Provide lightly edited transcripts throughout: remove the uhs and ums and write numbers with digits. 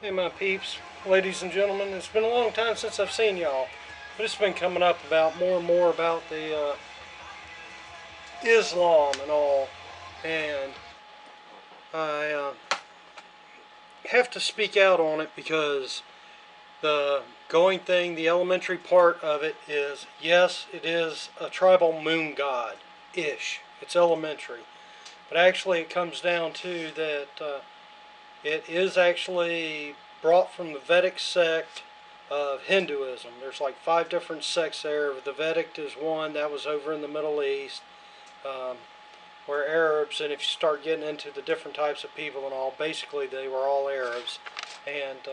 Hey my peeps, ladies and gentlemen, it's been a long time since I've seen y'all, but it's been coming up about more and more about the Islam and all, and I have to speak out on it because the going thing, the elementary part of it is, yes, it is a tribal moon god-ish. It's elementary, but actually it comes down to that it is actually brought from the Vedic sect of Hinduism. There's like 5 different sects there. The Vedic is one that was over in the Middle East, um, where Arabs, and if you start getting into the different types of people and all, basically they were all Arabs. And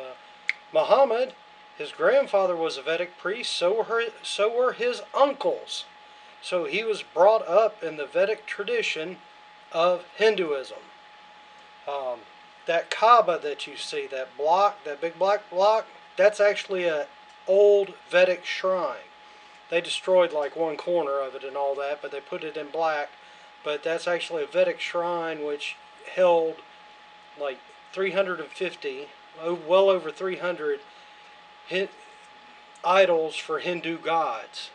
Muhammad, his grandfather was a Vedic priest, so were his uncles. So he was brought up in the Vedic tradition of Hinduism. Um, that Kaaba that you see, that block, that big black block, that's actually an old Vedic shrine. They destroyed like one corner of it and all that, but they put it in black. But that's actually a Vedic shrine which held like 350, well over 300 idols for Hindu gods.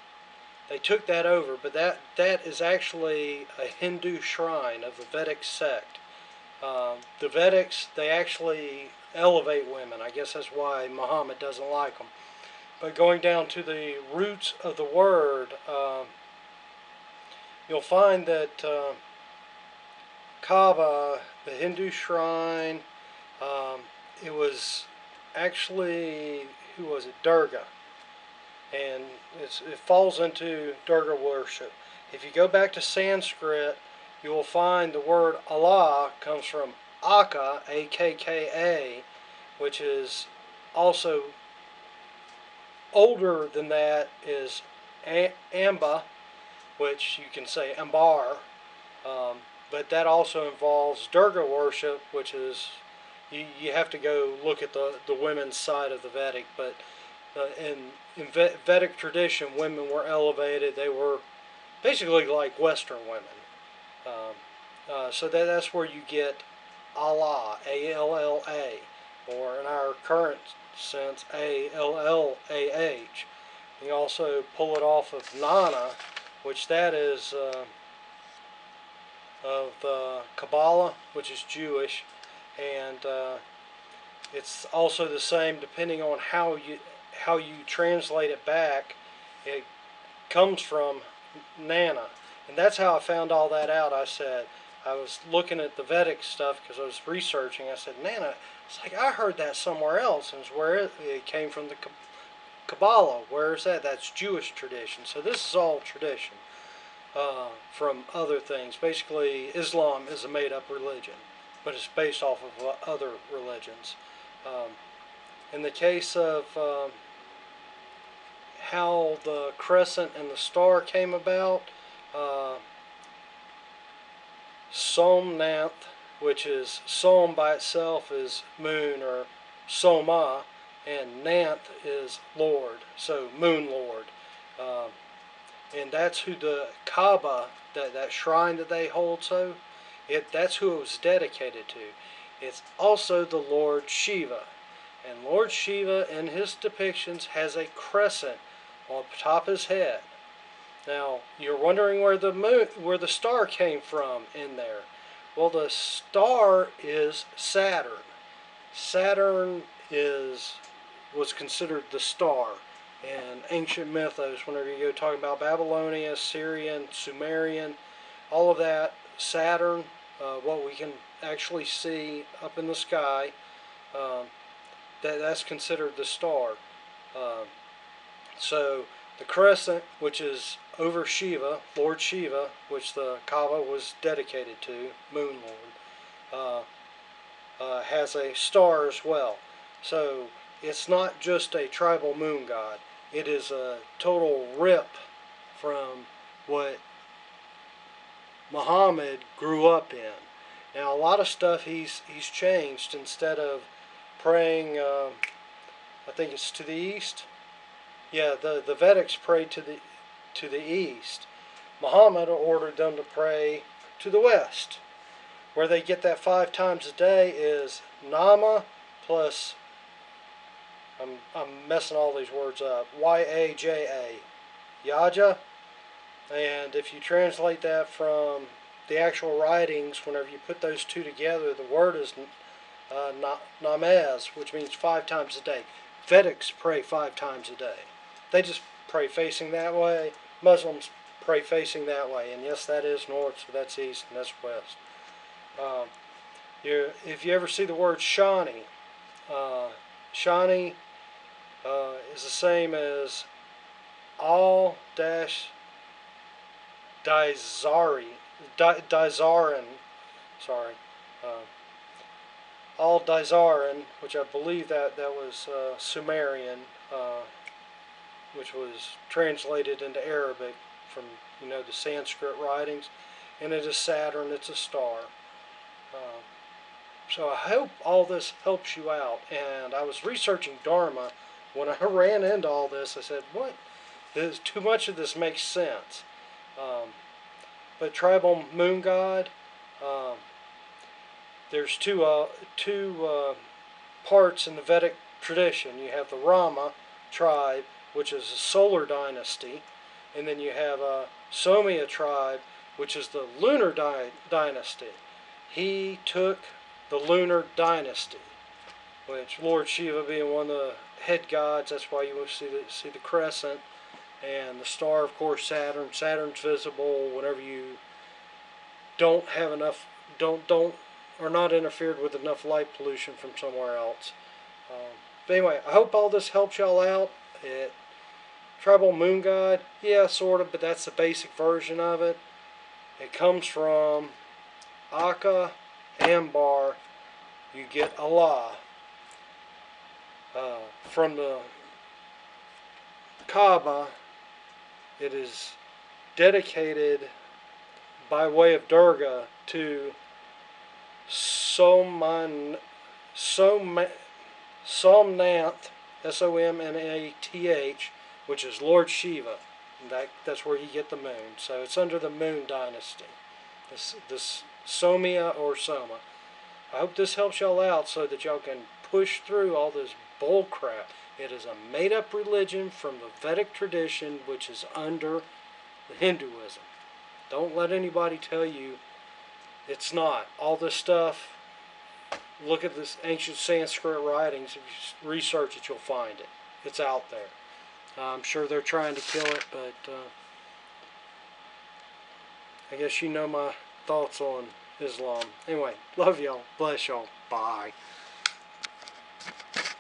They took that over, but that is actually a Hindu shrine of the Vedic sect. The Vedics, they actually elevate women. I guess that's why Muhammad doesn't like them. But going down to the roots of the word, you'll find that Kaaba, the Hindu shrine, it was actually, who was it? Durga. And it falls into Durga worship. If you go back to Sanskrit, you will find the word Allah comes from Akka, A-K-K-A, which is also older than that is Amba, which you can say Ambar, but that also involves Durga worship, which is, you have to go look at the women's side of the Vedic, but in Vedic tradition, women were elevated. They were basically like Western women. So that's where you get Allah, A-L-L-A, or in our current sense, A-L-L-A-H. You also pull it off of Nana, which that is of Kabbalah, which is Jewish, and it's also the same depending on how you translate it back. It comes from Nana. And that's how I found all that out. I was looking at the Vedic stuff because I was researching. I said, Nana, it's like I heard that somewhere else. And it's where it came from, the Kabbalah. Where is that? That's Jewish tradition. So this is all tradition from other things. Basically, Islam is a made-up religion, but it's based off of other religions. In the case of how the crescent and the star came about, Somnath, which is Som by itself is moon or Soma, and Nanth is Lord, so Moon Lord. And that's who the Kaaba, that shrine that they hold, that's who it was dedicated to. It's also the Lord Shiva. And Lord Shiva in his depictions has a crescent on top of his head. Now, you're wondering where the star came from in there. Well, the star is Saturn. Saturn was considered the star in ancient mythos. Whenever you go talking about Babylonia, Syrian, Sumerian, all of that, Saturn, what we can actually see up in the sky, that's considered the star. So the crescent, which is over Shiva, Lord Shiva, which the Kaaba was dedicated to, Moon Lord, has a star as well. So it's not just a tribal moon god. It is a total rip from what Muhammad grew up in. Now, a lot of stuff he's changed. Instead of praying, I think it's to the east. Yeah, the Vedics prayed to the east. Muhammad ordered them to pray to the west. Where they get that 5 times a day is Nama plus I'm messing all these words up. Yaja, Yaja, and if you translate that from the actual writings, whenever you put those two together, the word is namaz, which means 5 times a day. Vedics pray 5 times a day. They just pray facing that way. Muslims pray facing that way. And yes, that is north, so that's east, and that's west. Um, if you ever see the word Shani, Shani is the same as all dash Dizarin, sorry, uh, Al Dizarin, which I believe that was Sumerian, which was translated into Arabic from the Sanskrit writings, and it is Saturn. It's a star. Uh, so I hope all this helps you out. And I was researching Dharma when I ran into all this. I said, "What? Too much of this makes sense." But tribal moon god. Um, there's two parts in the Vedic tradition. You have the Rama tribe, which is a solar dynasty, and then you have a Somya tribe, which is the lunar dynasty. He took the lunar dynasty, which Lord Shiva being one of the head gods. That's why you will see the crescent, and the star, of course, Saturn. Saturn's visible whenever you don't have enough, don't are not interfered with enough light pollution from somewhere else. But anyway, I hope all this helps y'all out. Tribal moon god, yeah, sort of, but that's the basic version of it. It comes from Akka, Ambar. You get Allah. From the Kaaba, it is dedicated by way of Durga to Somnath, Somnath, which is Lord Shiva. That's where you get the moon. So it's under the moon dynasty. This Somya or Soma. I hope this helps y'all out so that y'all can push through all this bull crap. It is a made-up religion from the Vedic tradition, which is under Hinduism. Don't let anybody tell you it's not. All this stuff, look at this ancient Sanskrit writings. If you research it, you'll find it. It's out there. I'm sure they're trying to kill it, but I guess you know my thoughts on Islam. Anyway, love y'all. Bless y'all. Bye.